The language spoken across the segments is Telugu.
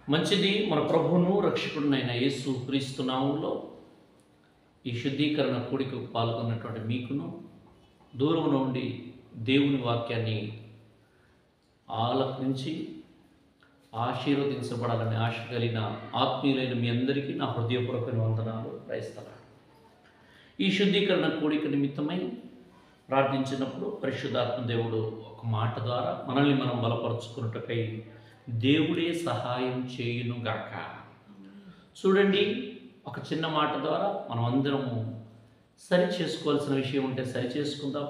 మంచిది. మన ప్రభువును రక్షకుడునైన యేసు క్రీస్తు నామములో ఈ శుద్ధీకరణ కూడికకు పాల్గొన్నటువంటి మీకును, దూరం నుండి దేవుని వాక్యాన్ని ఆలకించి ఆశీర్వదించబడాలని ఆశ కలిగిన ఆత్మీయులైన మీ అందరికీ నా హృదయపూర్వక వందనాలు. క్రైస్తవులు, ఈ శుద్ధీకరణ కూడిక నిమిత్తమై ప్రార్థించినప్పుడు పరిశుద్ధాత్మ దేవుడు ఒక మాట ద్వారా మనల్ని మనం బలపరుచుకున్నట్టుకై దేవుడే సహాయం చేయునుగాక. చూడండి, ఒక చిన్న మాట ద్వారా మనం అందరము సరి చేసుకోవాల్సిన విషయం ఉంటే సరి చేసుకుందాం,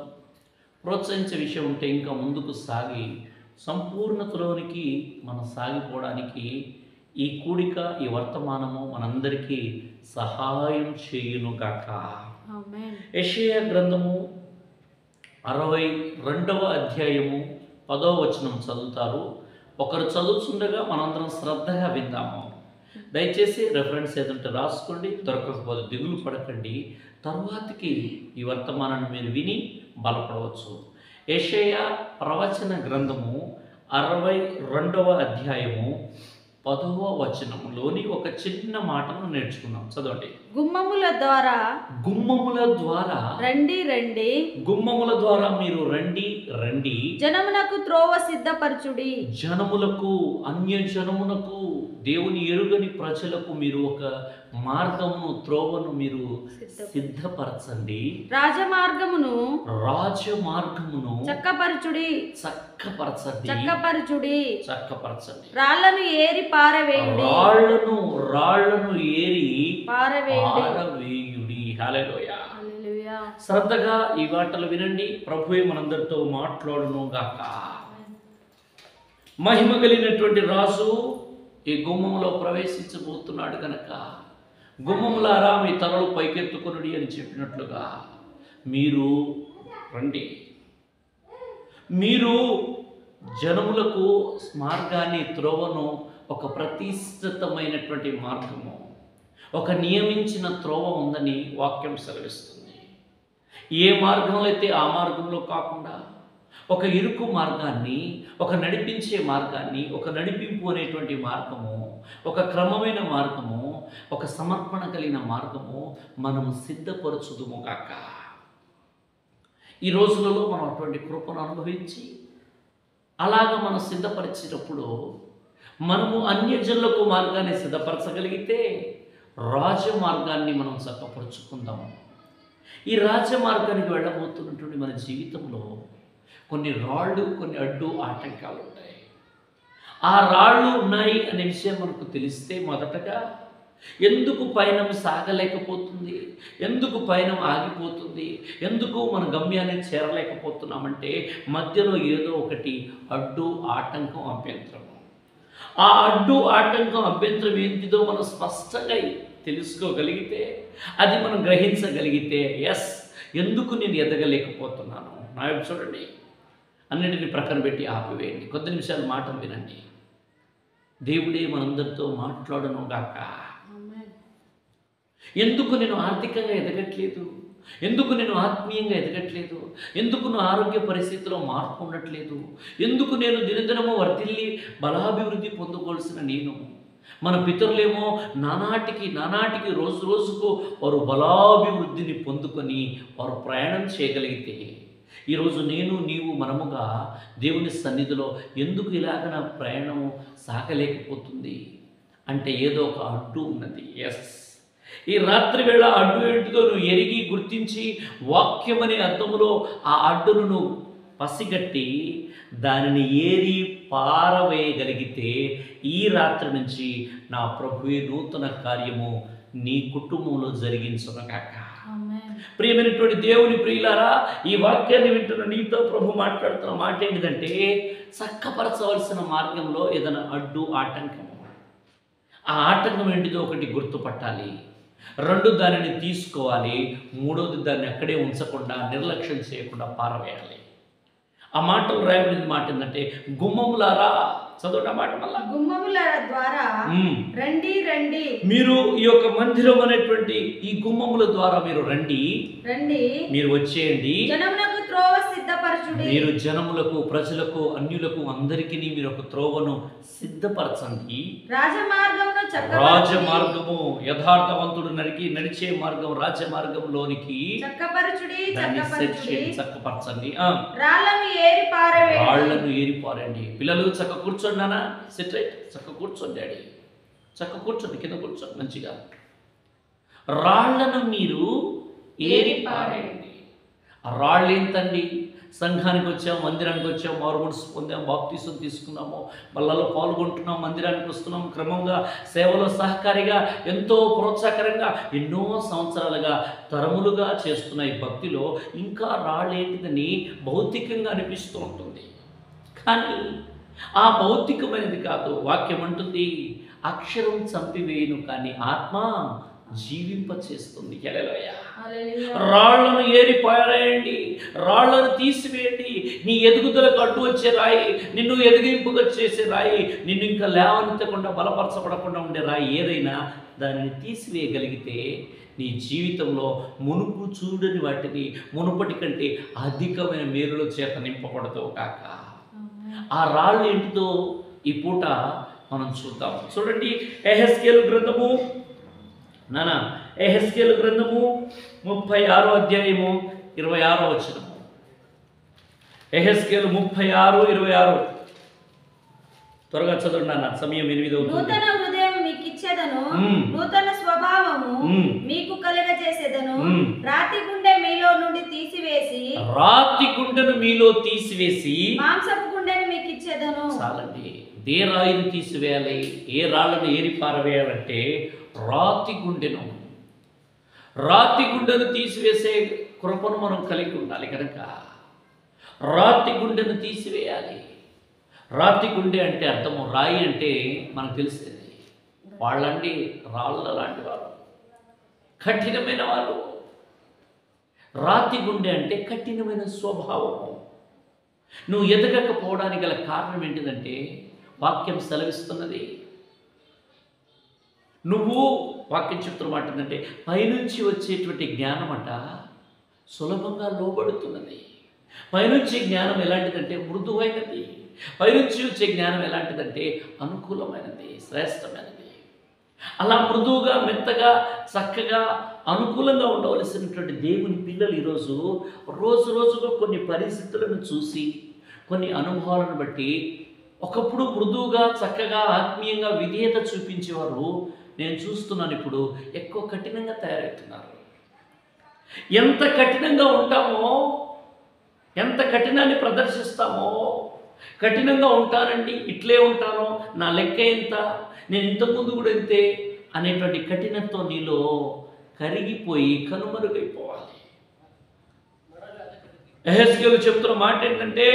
ప్రోత్సహించే విషయం ఉంటే ఇంకా ముందుకు సాగి సంపూర్ణతలోనికి మనం సాగిపోవడానికి ఈ కూడిక, ఈ వర్తమానము మనందరికీ సహాయం చేయునుగాక. యెషయా గ్రంథము 62వ అధ్యాయము 10వ వచనం చదువుతారు. ఒకరు చదువుతుండగా మనందరం శ్రద్ధగా విందాము. దయచేసి రెఫరెన్స్ ఏదంటే రాసుకోండి, దొరకకపోతే దిగులు పడకండి. తరువాతికి ఈ వర్తమానాన్ని మీరు విని బలపడవచ్చు. యెషయా ప్రవచన గ్రంథము 62వ అధ్యాయము 10వ వచనంలోని ఒక చిన్న మాటను నేర్చుకున్నాం. చదవండి. గుమ్మముల ద్వారా రండి రండి, గుమ్మముల ద్వారా మీరు రండి రండి, జనమునకు త్రోవ సిద్ధపరచుడి. జనములకు, అన్య జనమునకు, దేవుని ఎరుగని ప్రజలకు మీరు ఒక మార్గమును, త్రోవను మీరు సిద్ధపరచండి. రాజమార్గమును చక్కపరచండి. రాళ్లను ఏరి పారవేయుడి. పారవేయుడి. హల్లెలూయా. శ్రద్ధగా ఈ మాటలు వినండి. ప్రభువే మనందరితో మాట్లాడును గాక. మహిమ కలిగినటువంటి రాజు ఈ గుమ్మములో ప్రవేశించబోతున్నాడు గనక, గుమ్మములారా మీ తలలు పైకెత్తుకొనుడి అని చెప్పినట్లుగా మీరు రండి. మీరు జనములకు మార్గాన్ని, త్రోవను, ఒక ప్రతిష్ఠితమైనటువంటి మార్గము, ఒక నియమించిన త్రోవ ఉందని వాక్యం సెలవిస్తుంది. ఏ మార్గంలో అయితే ఆ మార్గంలో కాకుండా ఒక ఇరుకు మార్గాన్ని, ఒక నడిపించే మార్గాన్ని, ఒక నడిపింపు అనేటువంటి మార్గము, ఒక క్రమమైన మార్గము, ఒక సమర్పణ కలిగిన మార్గము మనము సిద్ధపరచుదుము కాక. ఈ రోజులలో మనం అటువంటి కృపను అనుభవించి అలాగా మనం సిద్ధపరిచినప్పుడు మనము అన్యజనులకు మార్గాన్ని సిద్ధపరచగలిగితే రాజమార్గాన్ని మనం చక్కపరుచుకుందాము. ఈ రాజమార్గానికి వెళ్ళబోతున్నటువంటి మన జీవితంలో కొన్ని రాళ్ళు, కొన్ని అడ్డు ఆటంకాలు ఉంటాయి. ఆ రాళ్ళు ఉన్నాయి అనే విషయం మనకు తెలిస్తే మొదటగా ఎందుకు పయనం సాగలేకపోతుంది, ఎందుకు పయనం ఆగిపోతుంది, ఎందుకు మన గమ్యాన్ని చేరలేకపోతున్నామంటే మధ్యలో ఏదో ఒకటి అడ్డు, ఆటంకం, అభ్యంతరం. ఆ అడ్డు, ఆటంకం, అభ్యంతరం ఏంటిదో మనం స్పష్టంగా తెలుసుకోగలిగితే, అది మనం గ్రహించగలిగితే, ఎస్, ఎందుకు నేను ఎదగలేకపోతున్నాను, నా వైపు చూడండి, అన్నిటిని ప్రక్కన పెట్టి ఆపివేయండి. కొద్ది నిమిషాలు మాటలు వినండి. దేవుడే మనందరితో మాట్లాడును గాక. ఎందుకు నేను ఆర్థికంగా ఎదగట్లేదు, ఎందుకు నేను ఆత్మీయంగా ఎదగట్లేదు, ఎందుకు నా ఆరోగ్య పరిస్థితిలో మార్పు ఉండట్లేదు, ఎందుకు నేను దినదినము వర్ధిల్లి బలాభివృద్ధి పొందుకోవాల్సిన నేను, మన పితరులేమో నానాటికి రోజు రోజుకు వారు బలాభివృద్ధిని పొందుకొని వారు ప్రయాణం చేయగలిగితే, ఈరోజు నేను, నీవు, మనముగా దేవుని సన్నిధిలో ఎందుకు ఇలాగ నా ప్రయాణము సాగలేకపోతుంది అంటే ఏదో ఒక అడ్డు ఉన్నది. ఎస్, ఈ రాత్రి వేళ అడ్డు ఏంటిదో నువ్వు ఎరిగి గుర్తించి వాక్యం అనే అర్థములో ఆ అడ్డును నువ్వు పసిగట్టి దానిని ఏరి పారవేయగలిగితే ఈ రాత్రి నుంచి నా ప్రభువే నూతన కార్యము నీ కుటుంబంలో జరిగించుగాక. ప్రియమైనటువంటి దేవుని ప్రియులారా, ఈ వాక్యాన్ని వింటున్న నీతో ప్రభు మాట్లాడుతున్న మాట ఏంటిదంటే, చక్కపరచవలసిన మార్గంలో ఏదైనా అడ్డు, ఆటంకము, ఆ ఆటంకం ఏంటిదో ఒకటి గుర్తుపట్టాలి, 2 దానిని తీసుకోవాలి, 3వది దాన్ని అక్కడే ఉంచకుండా, నిర్లక్ష్యం చేయకుండా పారవేయాలి. ఆ మాటలు రాయబడిన మాట ఏంటంటే, గుమ్మములారా, చదవట మాట మళ్ళా, గుమ్మముల ద్వారా రండి రండి, మీరు ఈ యొక్క మందిరం అనేటువంటి ఈ గుమ్మముల ద్వారా మీరు రండి, రండి, మీరు వచ్చేయండి, జనమునకు త్రోవ సిద్ధపరచుడి. మీరు జనములకు, ప్రజలకు, అన్యులకు అందరికీ మీరు ఒక త్రోవను సిద్ధపరచండి. రాజమార్గమును రాజమార్గము, యథార్థవంతుడు నడిచే మార్గం రాజమార్గంలోనికి చక్కపరచుడి. చక్కపరచండి. రాళ్లను ఏరి పారండి. పిల్లలు చక్క కూర్చోండి నాన్న, సిట్ రైట్, చక్క కూర్చోండి డాడీ, చక్క కూర్చోండి, కింద కూర్చోండి మంచిగా. రాళ్లను మీరు ఏరి పారేయండి. ఆ రాళ్ళు ఏంటండి? సంఘానికి వచ్చాము, మందిరానికి వచ్చాము, మారుమనసు పొందాము, బాప్తీసం తీసుకున్నాము, బల్లలో పాల్గొంటున్నాం, మందిరానికి వస్తున్నాం, క్రమంగా సేవలో సహకారిగా ఎంతో ప్రోత్సాహకరంగా ఎన్నో సంవత్సరాలుగా తరములుగా చేస్తున్న ఈ భక్తిలో ఇంకా రాళ్ళు ఏంటిదని భౌతికంగా అనిపిస్తూ ఉంటుంది. కానీ ఆ భౌతికమైనది కాదు. వాక్యం అంటుంది, అక్షరం చంపివేయును కానీ ఆత్మ జీవింప చేస్తుంది. హల్లెలూయా. రాళ్లను ఏరి పారేయండి, రాళ్లను తీసివేయండి. నీ ఎదుగుదలకు అడ్డు వచ్చే రాయి, నిన్ను ఎదిగింపుగా చేసే రాయి, నిన్ను ఇంకా లేవనెత్తకుండా బలపరచబడకుండా ఉండే రాయి ఏదైనా దానిని తీసివేయగలిగితే నీ జీవితంలో మునుపు చూడని వాటిని మునుపటి కంటే అధికమైన మేలుల చేత నింపబడతావు కాక. ఆ రాళ్ళు ఏంటిదో ఈ పూట మనం చూద్దాం. చూడండి, యెహెజ్కేలు గ్రంథము 36వ అధ్యాయము 26వ వచనము. యెహెజ్కేలు 36:26. త్వరగా చదవండి నాన్న, సమయం 8 అవుతుంది. నూతన హృదయం మీకు ఇచ్చేదను, నూతన స్వభావము మీకు కలుగజేసేదను. రాతి గుండె మీలో నుండి తీసివేసి, మాంసపు గుండెను మీకు ఇచ్చేదను. చాలండి. ఏ రాయిని తీసివేయాలి? ఏ రాళ్ళను ఏరి పారవేయాలంటే రాతి గుండెను తీసివేసే కృపను మనం కలిగి ఉండాలి కనుక రాతి గుండెను తీసివేయాలి. రాతి గుండె అంటే అర్థము, రాయి అంటే మనకు తెలిసేది, వాళ్ళండి రాళ్ళ లాంటి వాళ్ళు, కఠినమైన వాళ్ళు. రాతి గుండె అంటే కఠినమైన స్వభావము. నువ్వు ఎదగకపోవడానికి గల కారణం ఏంటిదంటే వాక్యం సెలవిస్తున్నది. వాక్యం చెప్తున్న మాట ఏంటంటే పైనుంచి వచ్చేటువంటి జ్ఞానం అట సులభంగా లోబడుతున్నది. పైనుంచి జ్ఞానం ఎలాంటిదంటే మృదువైనది. పైనుంచి వచ్చే జ్ఞానం ఎలాంటిదంటే అనుకూలమైనది, శ్రేష్టమైనది. అలా మృదువుగా, మెత్తగా, చక్కగా, అనుకూలంగా ఉండవలసినటువంటి దేవుని పిల్లలు ఈరోజు రోజుగా కొన్ని పరిస్థితులను చూసి, కొన్ని అనుభవాలను బట్టి ఒకప్పుడు మృదువుగా, చక్కగా, ఆత్మీయంగా విధేయత చూపించేవారు నేను చూస్తున్నాను ఇప్పుడు ఎక్కువ కఠినంగా తయారవుతున్నారు. ఎంత కఠినంగా ఉంటామో, ఎంత కఠినాన్ని ప్రదర్శిస్తామో, కఠినంగా ఉంటానండి, ఇట్లే ఉంటాను, నా లెక్క ఎంత, నేను ఇంతకుముందు కూడా ఇంతే అనేటువంటి కఠినత్వం నీలో కరిగిపోయి కనుమరుగైపోవాలి. యెహెజ్కేలు చెప్తున్న మాట ఏంటంటే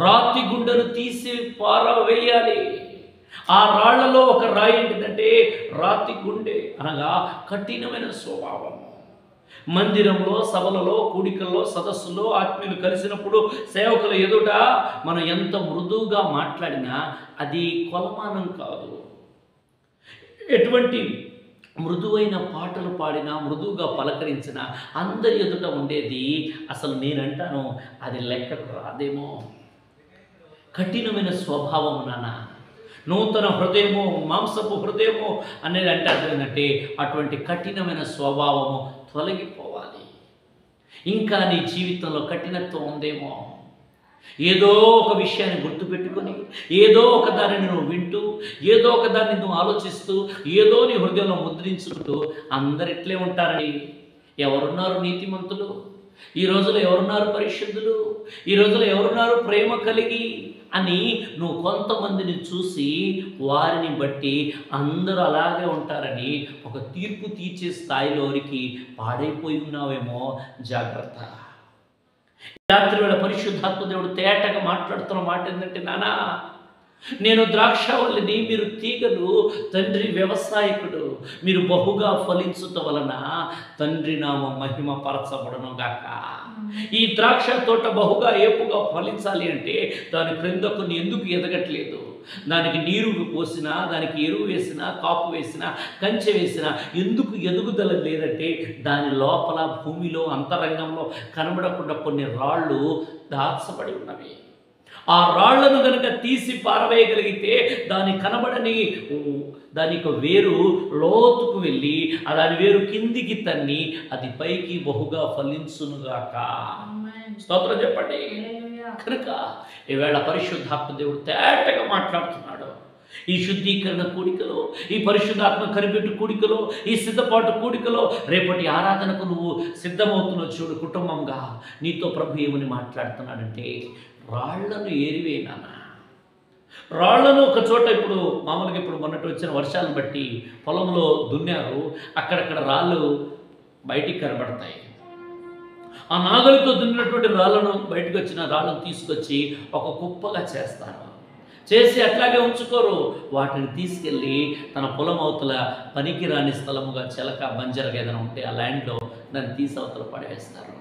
రాతి గుండెను తీసి పారవేయాలి. ఆ రాళ్లలో ఒక రాయి ఏంటిదంటే రాతి గుండె, అనగా కఠినమైన స్వభావం. మందిరంలో, సభలలో, కూడికల్లో, సదస్సులో ఆత్మీయులు కలిసినప్పుడు సేవకుల ఎదుట మనం ఎంత మృదువుగా మాట్లాడినా అది కొలమానం కాదు. ఎటువంటి మృదువైన పాటలు పాడినా, మృదువుగా పలకరించిన అందరి ఎదుట ఉండేది అసలు నేనంటాను అది లెక్కకు రాదేమో. కఠినమైన స్వభావము నాన్న, నూతన హృదయము, మాంసపు హృదయము అనేది అంటే అర్థం ఏంటంటే అటువంటి కఠినమైన స్వభావము తొలగిపోవాలి. ఇంకా నీ జీవితంలో కఠినత్వం ఉందేమో, ఏదో ఒక విషయాన్ని గుర్తుపెట్టుకొని, ఏదో ఒక దానిని నువ్వు వింటూ, ఏదో ఒక దాన్ని నువ్వు ఆలోచిస్తూ, ఏదో నీ హృదయంలో ముద్రించుకుంటూ అందరిట్లే ఉంటారని. ఎవరున్నారు నీతిమంతులు? ఈ రోజులో ఎవరున్నారు పరిశుద్ధులు? ఈ రోజులో ఎవరున్నారు ప్రేమ కలిగి అని నువ్వు కొంతమందిని చూసి వారిని బట్టి అందరూ అలాగే ఉంటారని ఒక తీర్పు తీర్చే స్థాయిలోనికి పాడైపోయి ఉన్నావేమో. జాగ్రత్త. రాత్రి వేళ పరిశుద్ధాత్మ దేవుడు తేటగా మాట్లాడుతున్న మాట ఏంటంటే, నానా నేను ద్రాక్షవల్లిని, మీరు తీగలు, తండ్రి వ్యవసాయకుడు, మీరు బహుగా ఫలించుట వలన తండ్రి నామ మహిమ పరచబడను గాక. ఈ ద్రాక్ష తోట బహుగా ఏపుగా ఫలించాలి అంటే దాని క్రిందకు ఎందుకు ఎదగట్లేదు? దానికి నీరు పోసినా, దానికి ఎరువు వేసినా, కాపు వేసినా, కంచె వేసినా ఎందుకు ఎదుగుదల లేదంటే దాని లోపల భూమిలో అంతరంగంలో కనబడకుండా కొన్ని రాళ్ళు దాచబడి ఉన్నవి. ఆ రాళ్లను కనుక తీసి పారవేయగలిగితే దాని కనబడని దాని యొక్క వేరు లోతుకు వెళ్ళి దాని వేరు కిందికి తన్ని అది పైకి బహుగా ఫలించునుగాక. స్తోత్రం చెప్పండి. కనుక ఈవేళ పరిశుద్ధాత్మ దేవుడు తేటగా మాట్లాడుతున్నాడు. ఈ శుద్ధీకరణ కూడికలో, ఈ పరిశుద్ధాత్మ కనిపెట్టు కూడికలో, ఈ సిద్ధపాటు కూడికలో రేపటి ఆరాధనకు నువ్వు సిద్ధమవుతున్నావు చూడు. కుటుంబంగా నీతో ప్రభు ఏమని మాట్లాడుతున్నాడంటే, రాళ్లను ఏరివేనానా, రాళ్లను ఒక చోట ఇప్పుడు మామూలుగా ఇప్పుడు మొన్నటి వచ్చిన వర్షాలను బట్టి పొలంలో దున్నారు, అక్కడక్కడ రాళ్ళు బయటికి కనబడతాయి. ఆ నాగలితో దున్నినటువంటి రాళ్లను, బయటకు వచ్చిన రాళ్ళను తీసుకొచ్చి ఒక కుప్పగా చేస్తారు. చేసి అట్లాగే ఉంచుకోరు, వాటిని తీసుకెళ్ళి తన పొలం అవతల పనికిరాని స్థలముగా చిలక బంజరగా ఏదైనా ఉంటే ఆ ల్యాండ్లో దాన్ని తీసి అవతల పడవేస్తారు.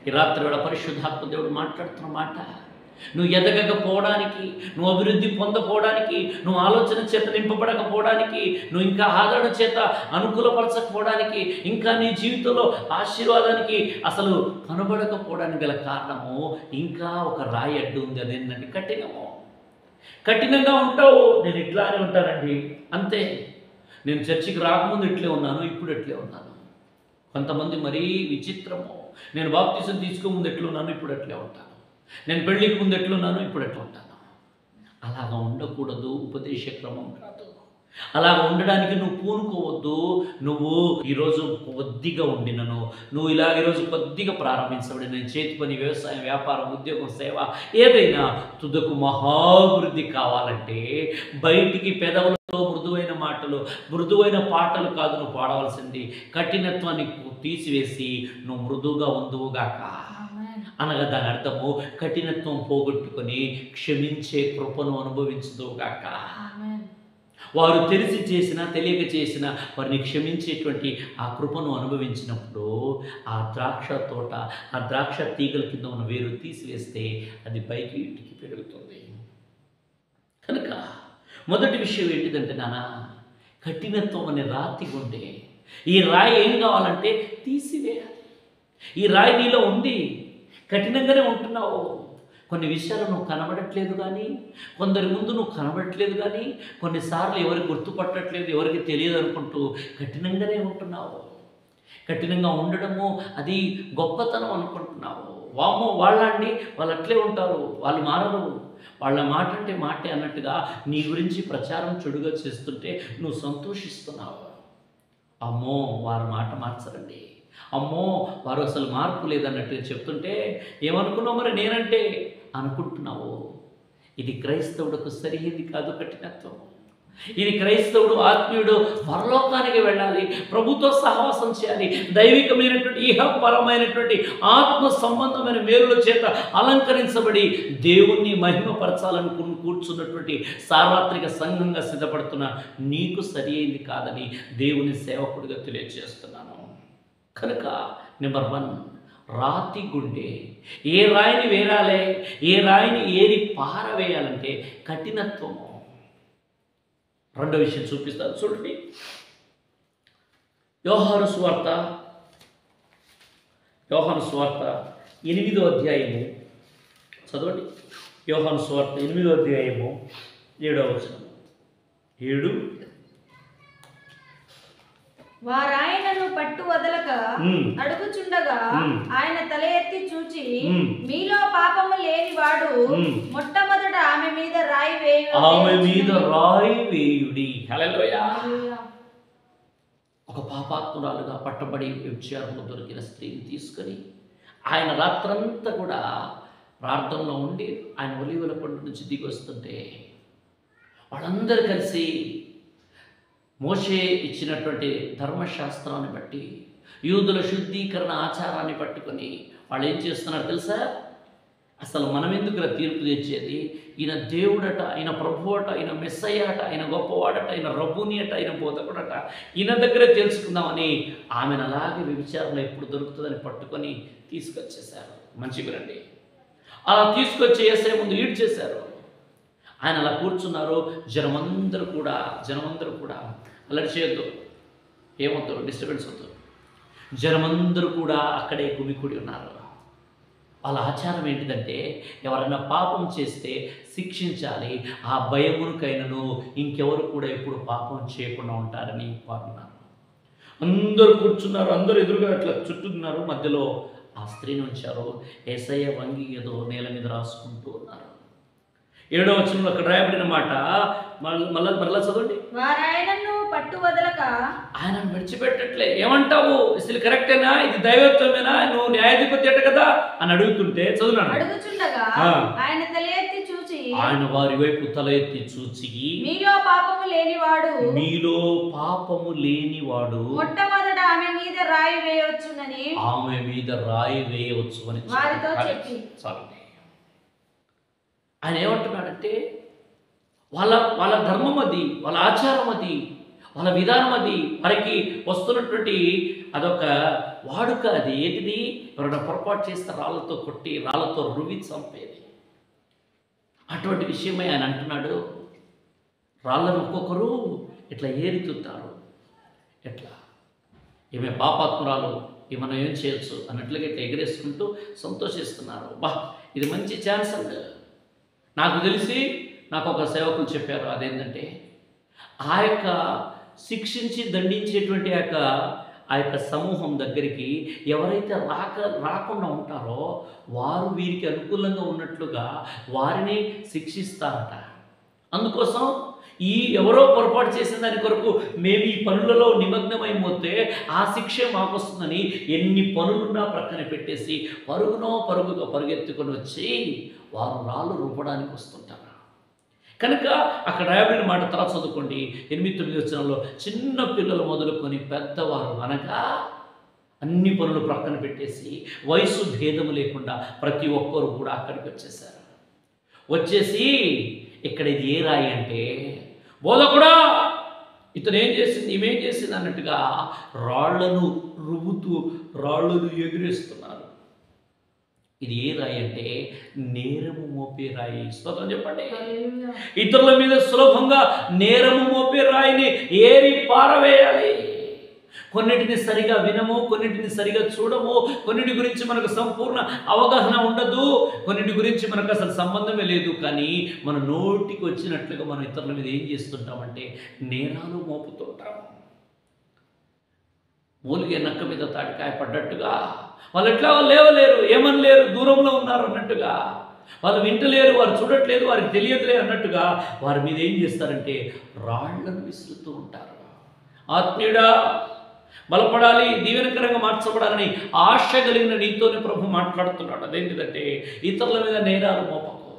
ఈ రాత్రి వేళ పరిశుద్ధాత్మ దేవుడు మాట్లాడుతున్న మాట, నువ్వు ఎదగకపోవడానికి, నువ్వు అభివృద్ధి పొందకపోవడానికి, నువ్వు ఆలోచన చేత నింపబడకపోవడానికి, నువ్వు ఇంకా ఆదరణ చేత అనుకూలపరచకపోవడానికి, ఇంకా నీ జీవితంలో ఆశీర్వాదానికి అసలు కనబడకపోవడానికి గల కారణము ఇంకా ఒక రాయి అడ్డు ఉంది. అదేంటంటే కఠినము. కఠినంగా ఉంటావు. నేను ఇట్లానే ఉంటానండి, అంతే. నేను చర్చికి రాకముందు ఇట్లే ఉన్నాను, ఇప్పుడు ఎట్లే ఉన్నాను. కొంతమంది మరీ విచిత్రము. నేను బాప్తిసం తీసుకోముందు ఎట్లున్నాను, ఇప్పుడు ఎట్లే ఉంటాను. నేను పెళ్ళికి ముందు ఎట్లున్నాను, ఇప్పుడు ఎట్లా ఉంటాను. అలాగా ఉండకూడదు. ఉపదేశ క్రమం కాదు. అలాగ ఉండడానికి నువ్వు పూనుకోవద్దు. నువ్వు ఈరోజు కొద్దిగా ఉండినను, నువ్వు ఇలాగ ఈరోజు కొద్దిగా ప్రారంభించబడి నేను చేతి పని, వ్యవసాయం, వ్యాపారం, ఉద్యోగం, సేవ ఏదైనా తుదకు మహాభివృద్ధి కావాలంటే బయటికి పెదవులతో మృదువైన మాటలు, మృదువైన పాటలు కాదు నువ్వు పాడవలసింది. కఠినత్వాన్ని తీసివేసి నువ్వు మృదువుగా ఉందువుగాక అనగా దాని అర్థము కఠినత్వం పోగొట్టుకొని క్షమించే కృపను అనుభవించుదువుగాక. వారు తెలిసి చేసినా తెలియక చేసినా వారిని క్షమించేటువంటి ఆ కృపను అనుభవించినప్పుడు ఆ ద్రాక్ష తోట, ఆ ద్రాక్ష తీగల కింద ఉన్న వేరు తీసివేస్తే అది పైకి ఇంటికి పెరుగుతుంది. కనుక మొదటి విషయం ఏంటిదంటే నాన్న, కఠినత్వం అనే రాతి గుండె. ఈ రాయి ఏం కావాలంటే తీసివేయాలి. ఈ రాయి నీలో ఉంది, కఠినంగానే ఉంటున్నావు. కొన్ని విషయాలు నువ్వు కనబడట్లేదు, కానీ కొందరి ముందు నువ్వు కనబడట్లేదు, కానీ కొన్నిసార్లు ఎవరికి గుర్తుపట్టట్లేదు, ఎవరికి తెలియదు అనుకుంటూ కఠినంగానే ఉంటున్నావు. కఠినంగా ఉండడము అది గొప్పతనం అనుకుంటున్నావు. వామో వాళ్ళండి, వాళ్ళు అట్లే ఉంటారు, వాళ్ళు మారరు, వాళ్ళ మాట అంటే మాటే అన్నట్టుగా నీ గురించి ప్రచారం చెడుగా చేస్తుంటే నువ్వు సంతోషిస్తున్నావు. అమ్మో వారు మాట మార్చరండి, అమ్మో వారు అసలు మార్పు లేదన్నట్టు చెప్తుంటే ఏమనుకున్నావు మరి నేనంటే అనుకుంటున్నావు. ఇది క్రైస్తవుడికి సరిహద్దు కాదు కఠినత్వం. ఇది క్రైస్తవుడు ఆత్మీయుడు పరలోకానికి వెళ్ళాలి, ప్రభుతో సహవాసం చేయాలి, దైవికమైనటువంటి ఇహపరమైనటువంటి ఆత్మ సంబంధమైన మేలుల చేత అలంకరించబడి దేవుణ్ణి మహిమపరచాలనుకుని కూర్చున్నటువంటి సార్వత్రిక సంఘంగా సిద్ధపడుతున్న నీకు సరి అయింది కాదని దేవుని సేవకుడిగా తెలియజేస్తున్నాను. కనుక నెంబర్ 1, రాతి గుండె. ఏ రాయిని వేరాలే, ఏ రాయిని ఏరి పారవేయాలంటే కఠినత్వము. రెండో విషయం చూపిస్తాను చూడండి. యోహాను సువార్త 8వ అధ్యాయము చదవండి. యోహాను సువార్త 8వ అధ్యాయము 7వ వచనం. 7 వారాయనను పట్టు వదలక అడుగుచుండగా ఆయన తల ఎత్తి చూచి, మీలో పాపము లేని వాడు మొట్టమొదట ఆమె మీద రాయి వేయుడి. హల్లెలూయా. ఒక పాపాత్మురాలుగా పట్టబడి వ్యభిచారంలో దొరికిన స్త్రీని తీసుకొని ఆయన రాత్రంతా కూడా ప్రార్థనలో ఉండి ఆయన ఒలీవల కొండ నుంచి దిగి వస్తుంటే వాళ్ళందరూ కలిసి మోషే ఇచ్చినటువంటి ధర్మశాస్త్రాన్ని బట్టి, యూదుల శుద్ధీకరణ ఆచారాన్ని పట్టుకొని వాళ్ళు ఏం చేస్తున్నారు తెలుసా? అసలు మనం ఎందుకు తీర్పు తెచ్చేది? ఈయన దేవుడట, ఆయన ప్రభువట, ఆయన మెస్సయ్య అట, ఆయన గొప్పవాడట, ఆయన రబ్బుని అట, ఆయన బోధకుడట, ఈయన దగ్గరే తెలుసుకుందామని ఆమెను అలాగే వ్యభిచారంలో ఎప్పుడు దొరుకుతుందని పట్టుకొని తీసుకొచ్చేశారు. మంచిగా రండి. అలా తీసుకొచ్చి యేసయ్య ముందు ఈడ్ చేశారు. ఆయన అలా కూర్చున్నారు. జనమందరూ కూడా అల్లరి చేయొద్దు, ఏమొద్దు, డిస్టర్బెన్స్ వద్దు. జనమందరూ కూడా అక్కడే గుమికూడి ఉన్నారు. వాళ్ళ ఆచారం ఏంటిదంటే ఎవరైనా పాపం చేస్తే శిక్షించాలి, ఆ భయమునికైనను ఇంకెవరు కూడా ఎప్పుడు పాపం చేయకుండా ఉంటారని వారు ఉన్నారు. అందరూ కూర్చున్నారు, అందరూ ఎదురుగా ఇట్లా చుట్టూన్నారు. మధ్యలో ఆ స్త్రీని ఉంచారు. యేసయ్య వంగి ఏదో నేల మీద రాసుకుంటూ ఉన్నారు. 7వ వచనంలో అక్కడ రాయబడిన మాట మరలా చదవండి. వారాయనను పట్టు వదలక, ఆయన విడిచిపెట్టట్లే. ఏమంటావు, అసలు కరెక్టేనా, ఇది దైవత్వమేనా, నువ్వు న్యాయాధిపతి అట కదా అని అడుగుతుంటే చదువున్నాను. అడుగుచుండగా ఆయన తల ఎత్తి చూచి, ఆయన వారి వైపు తల ఎత్తి చూచి, మీలో పాపము లేనివాడు మొట్టమొదట ఆమె మీద రాయి వేయవచ్చునని వారితో చెప్పి, ఆయన ఏమంటున్నాడంటే వాళ్ళ ధర్మం అది, వాళ్ళ ఆచారం అది, వాళ్ళ విధానం అది, వారికి వస్తున్నటువంటి అదొక వాడుక. అది ఏంటిది, ఎవరైనా పొరపాటు చేస్తే రాళ్ళతో కొట్టి రాళ్ళతో రువి చంపేది. అటువంటి విషయమై ఆయన అంటున్నాడు, రాళ్ళను ఒక్కొక్కరు ఇట్లా ఏరుతుంటారు. ఎట్లా, ఈమె పాపాత్మురాలు, మనం ఏం చేయొచ్చు అన్నట్లుగా ఇట్లా ఎగరేసుకుంటూ సంతోషిస్తున్నారు. బా, ఇది మంచి ఛాన్స్ అండి. నాకు తెలిసి నాకు ఒక సేవకులు చెప్పారు, అదేంటంటే ఆ యొక్క శిక్షించి దండించేటువంటి ఆ యొక్క సమూహం దగ్గరికి ఎవరైతే రాకుండా ఉంటారో వారు వీరికి అనుకూలంగా ఉన్నట్లుగా వారిని శిక్షిస్తారట. అందుకోసం ఈ ఎవరో పొరపాటు చేసిన దాని కొరకు మేము ఈ పనులలో నిమగ్నమైపోతే ఆ శిక్ష మాకు వస్తుందని ఎన్ని పనులున్నా ప్రక్కన పెట్టేసి పరుగుగా పరుగెత్తుకొని వచ్చి వారు రాళ్ళు రూపడానికి వస్తుంటారు. కనుక అక్కడ రాయబడిన మాట తర్వాత చదువుకోండి. 8-9 వచనంలో చిన్న పిల్లలు మొదలుకొని పెద్దవారు అనగా అన్ని పనులు ప్రక్కన పెట్టేసి వయసు భేదము లేకుండా ప్రతి ఒక్కరు కూడా అక్కడికి వచ్చేసి ఇక్కడ ఇది ఏ రాయి అంటే, బోధకుడా ఇతను ఏం చేసింది, ఈమెం చేసింది అన్నట్టుగా రాళ్లను రువ్వుతూ రాళ్లను ఎగిరేస్తున్నారు. ఇది ఏ రాయి అంటే నేరము మోపే రాయి. స్తోత్రం చెప్పండి. ఇతరుల మీద సులభంగా నేరము మోపే రాయిని ఏరి పారవేయాలి. కొన్నిటిని సరిగా వినము, కొన్నిటిని సరిగా చూడము, కొన్నిటి గురించి మనకు సంపూర్ణ అవగాహన ఉండదు, కొన్నిటి గురించి మనకు అసలు సంబంధమే లేదు. కానీ మన నోటికి వచ్చినట్లుగా మనం ఇతరుల మీద ఏం చేస్తుంటామంటే నేరాలు మోపుతుంటాము. మూలిగే నక్క మీద తాటికాయ పడ్డట్టుగా వాళ్ళు ఎట్లా లేవలేరు, ఏమనలేరు, దూరంలో ఉన్నారు అన్నట్టుగా, వాళ్ళు వింటలేరు, వారు చూడట్లేదు, వారికి తెలియదులే అన్నట్టుగా వారి మీద ఏం చేస్తారంటే రాళ్లను విసురుతూ ఉంటారు. ఆత్మీయుడా, బలపడాలి, దీవెనకరంగా మార్చబడాలని ఆశ కలిగిన నీతోనే ప్రభు మాట్లాడుతున్నాడు. అదేంటిదంటే ఇతరుల మీద నేరాలు మోపకు.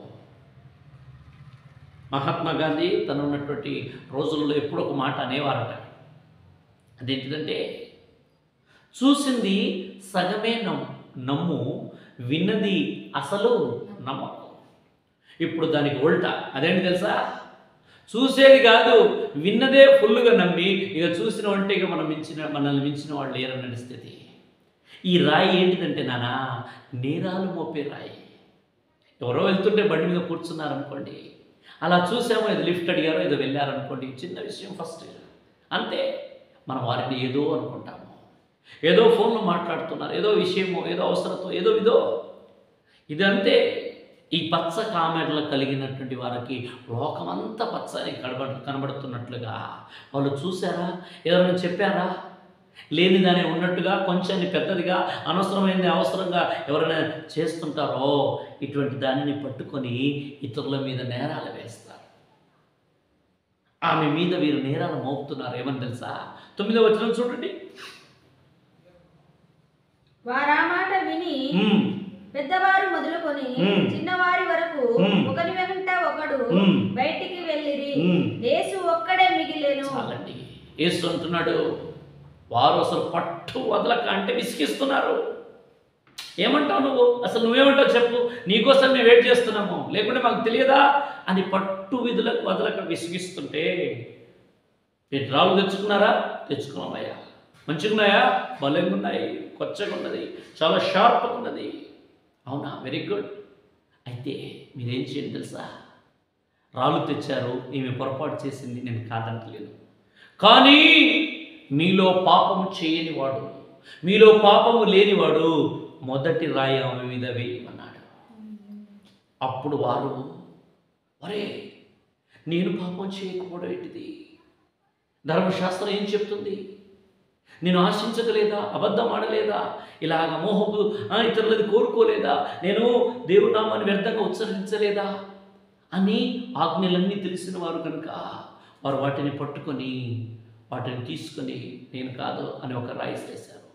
మహాత్మా గాంధీ తను ఉన్నటువంటి రోజుల్లో ఎప్పుడు ఒక మాట అనేవారట. అదేంటిదంటే చూసింది సగమే నమ్ము, విన్నది అసలు నమ్మకం. ఇప్పుడు దానికి ఉల్టా. అదేంటి తెలుసా, చూసేది కాదు విన్నదే ఫుల్గా నమ్మి ఇక చూసిన అంటే ఇక మనల్ని మించిన వాళ్ళు లేరన్న స్థితి. ఈ రాయి ఏంటిదంటే నాన్న, నేరాలు మోపే రాయి. ఎవరో వెళ్తుంటే బండి మీద కూర్చున్నారనుకోండి, అలా చూసామో ఏదో లిఫ్ట్ అడిగారో ఏదో వెళ్ళారనుకోండి, చిన్న విషయం ఫస్ట్ అంతే, మనం వారిని ఏదో అనుకుంటాము, ఏదో ఫోన్లో మాట్లాడుతున్నారు, ఏదో విషయమో, ఏదో అవసరతో, ఏదో ఇదో ఇదంతే. ఈ పచ్చ కామెడలు కలిగినటువంటి వారికి లోకమంతా పచ్చని కనబడుతున్నట్లుగా వాళ్ళు చూసారా, ఎవరైనా చెప్పారా, లేనిదానే ఉన్నట్టుగా కొంచెం పెద్దదిగా అనవసరమైనది అవసరంగా ఎవరైనా చేస్తుంటారో ఇటువంటి దానిని పట్టుకొని ఇతరుల మీద నేరాలు వేస్తారు. ఆమె మీద వీరు నేరాలు మోపుతున్నారు. ఏమని తెలుసా, 9వ వచనం చూడండి. వారా మాట విని పెద్దవారు మొదలుకొని చిన్నవారి వరకు ఒకరి వెంట ఒకడు బయటికి వెళ్ళిరి. యేసు ఒక్కడే మిగిలేను. చాలండి. యేసు అంటున్నాడు, వారు అసలు పట్టు వదలక అంటే విసిగిస్తున్నారు. ఏమంటావు నువ్వు, అసలు నువ్వేమంటావు చెప్పు, నీకోసం మేము వెయిట్ చేస్తున్నాము, లేకుంటే మాకు తెలియదా అని పట్టు వదలక విసిగిస్తుంటే, రాళ్ళు తెచ్చుకున్నారా, తెచ్చుకున్నామయ్యా, మంచిగున్నాయా, బలంగా ఉన్నాయి, కొచ్చగా ఉన్నది, చాలా షార్ప్గా ఉన్నది, అవునా, వెరీ గుడ్. అయితే మీరేం చేయండి తెలుసా, రాళ్ళు తెచ్చారు, ఈమె పొరపాటు చేసింది, నేను కాదంటలేను. కానీ మీలో పాపము చేయనివాడు, మీలో పాపము లేనివాడు మొదటి రాయి ఆమె మీద వేయమన్నాడు. అప్పుడు వారు, ఒరే నేను పాపం చేయకపోవడం ఏంటిది? ధర్మశాస్త్రం ఏం చెప్తుంది? నేను ఆశించగలేదా? అబద్ధం ఆడలేదా? ఇలాగ మోహపు ఇతరులది కోరుకోలేదా? నేను దేవుని నామాన్ని వ్యర్థంగా ఉచ్చరించలేదా అని ఆజ్ఞలన్నీ తెలిసిన వారు కనుక వారు వాటిని పట్టుకొని వాటిని తీసుకొని నేను కాదు అని ఒక రాయి వేశారు.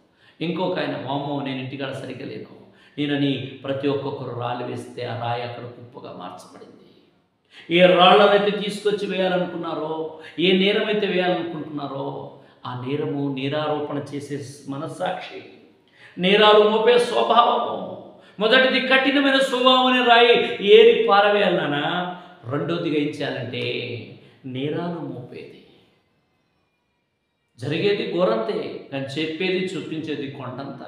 ఇంకొక ఆయన, వామ్మో నేను ఇంటికాడ సరిగ్గా లేను నేనని ప్రతి ఒక్కొక్కరు రాళ్ళు వేస్తే ఆ రాయి అక్కడ కుప్పగా మార్చబడింది. ఏ రాళ్ళనైతే తీసుకొచ్చి వేయాలనుకున్నారో, ఏ నేరమైతే వేయాలనుకుంటున్నారో ఆ నేరము, నేరారోపణ చేసే మనస్సాక్షి, నేరాలు మోపే స్వభావము, మొదటిది కఠినమైన స్వభావం అనే రాయి ఏరి పారవేయాలన్నా, రెండోదిగా ఏం చేయాలంటే నేరాలు మోపేది. జరిగేది ఘోరంతే, కానీ చెప్పేది చూపించేది కొండంత.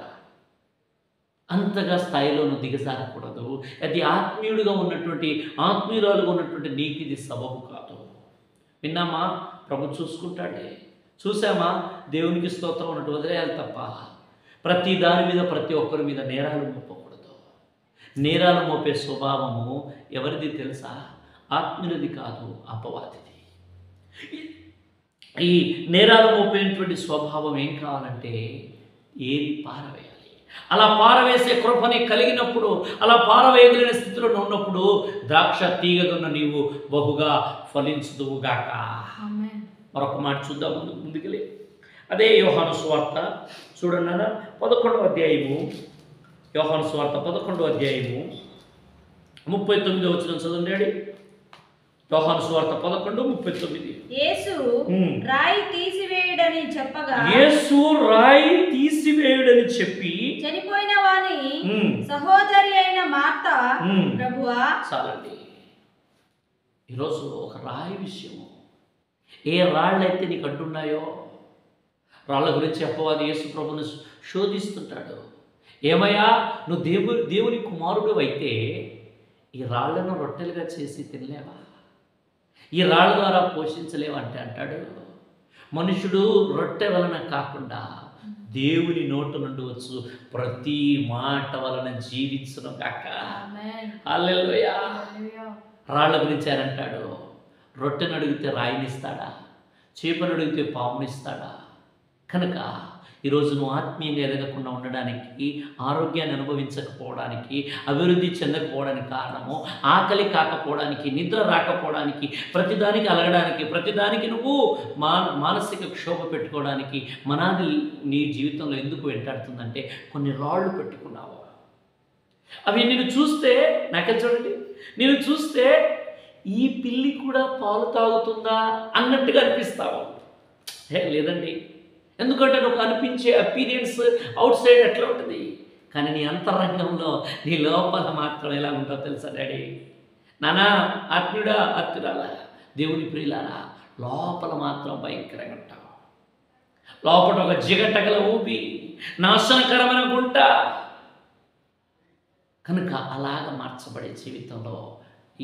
అంతగా స్థాయిలోనూ దిగజారకూడదు. అది ఆత్మీయుడిగా ఉన్నటువంటి, ఆత్మీయురాలుగా ఉన్నటువంటి నీకు ఇది సబబు కాదు. విన్నామా? ప్రభు చూసుకుంటాడే. చూసామా? దేవునికి స్తోత్రం ఉన్నట్టు వదిలేయాలి తప్ప ప్రతి దాని మీద, ప్రతి ఒక్కరి మీద నేరాలు మోపకూడదు. నేరాలు మోపే స్వభావము ఎవరిది తెలుసా? ఆత్మీయుడిది కాదు, అపవాదిది. ఈ నేరాలు మోపేటువంటి స్వభావం ఏం కావాలంటే ఏరి పారవేయాలి. అలా పారవేసే కృపని కలిగినప్పుడు, అలా పారవేయగలిగిన స్థితిలో ఉన్నప్పుడు ద్రాక్ష తీగదున్న నీవు బహుగా ఫలించుదువుగాక. మరొక మాట చూద్దాం ముందుకెళ్ళి. అదే యోహాను సువార్త చూడండి, 11వ అధ్యాయము, యోహాను సువార్త 11వ అధ్యాయము 39వ వచనం చదవండి. యోహాను సువార్త 11:39. యేసు రాయి తీసివేయుడని చెప్పగా, యేసు రాయి తీసివేయుడని చెప్పి చనిపోయిన వాని సహోదరి అయిన మార్త, ప్రభువా. చాలండి. ఈరోజు ఒక రాయి విషయము, ఏ రాళ్ళైతే నీకు అడ్డున్నాయో రాళ్ళ గురించి అపవాది యేసు ప్రభుని శోధిస్తుంటాడు. ఏమయ్యా, నువ్వు దేవుని కుమారుడు అయితే ఈ రాళ్లను రొట్టెలుగా చేసి తినలేవా? ఈ రాళ్ళ ద్వారా పోషించలేవంటే అంటాడు, మనుషుడు రొట్టె వలన కాకుండా దేవుని నోట నుండి వచ్చు ప్రతి మాట వలన జీవించును గాక. హల్లెలూయా. రాళ్ళ గురించి ఆయన అంటాడు, రొట్టెను అడిగితే రాయినిస్తాడా? చేపను అడిగితే పామునిస్తాడా? కనుక ఈరోజు నువ్వు ఆత్మీయంగా ఎదగకుండా ఉండడానికి, ఆరోగ్యాన్ని అనుభవించకపోవడానికి, అభివృద్ధి చెందకపోవడానికి కారణము ఆకలి కాకపోవడానికి, నిద్ర రాకపోవడానికి, ప్రతిదానికి అలగడానికి, ప్రతిదానికి నువ్వు మానసిక క్షోభ పెట్టుకోవడానికి మనాది నీ జీవితంలో ఎందుకు వెంటాడుతుందంటే కొన్ని రాళ్ళు పెట్టుకున్నావు. అవి నేను చూస్తే, నాకే చూడండి, నేను చూస్తే ఈ పిల్లి కూడా పాలు తాగుతుందా అన్నట్టుగా అనిపిస్తావు. లేదండి, ఎందుకంటే నువ్వు కనిపించే అపీరియన్స్ అవుట్ సైడ్ ఎట్లా ఉంటుంది, కానీ నీ అంతరంగంలో నీ లోపల మాత్రం ఎలా ఉంటుందో తెలుసా డాడీ? నానా, ఆత్మీయుడా, ఆత్మీయురాలా, దేవుని ప్రియులారా, లోపల మాత్రం భయంకరంగా ఉంటావు. లోపల ఒక జిగటగల ఊపి, నాశనకరమైన గుంట. కనుక అలాగ మార్చబడే జీవితంలో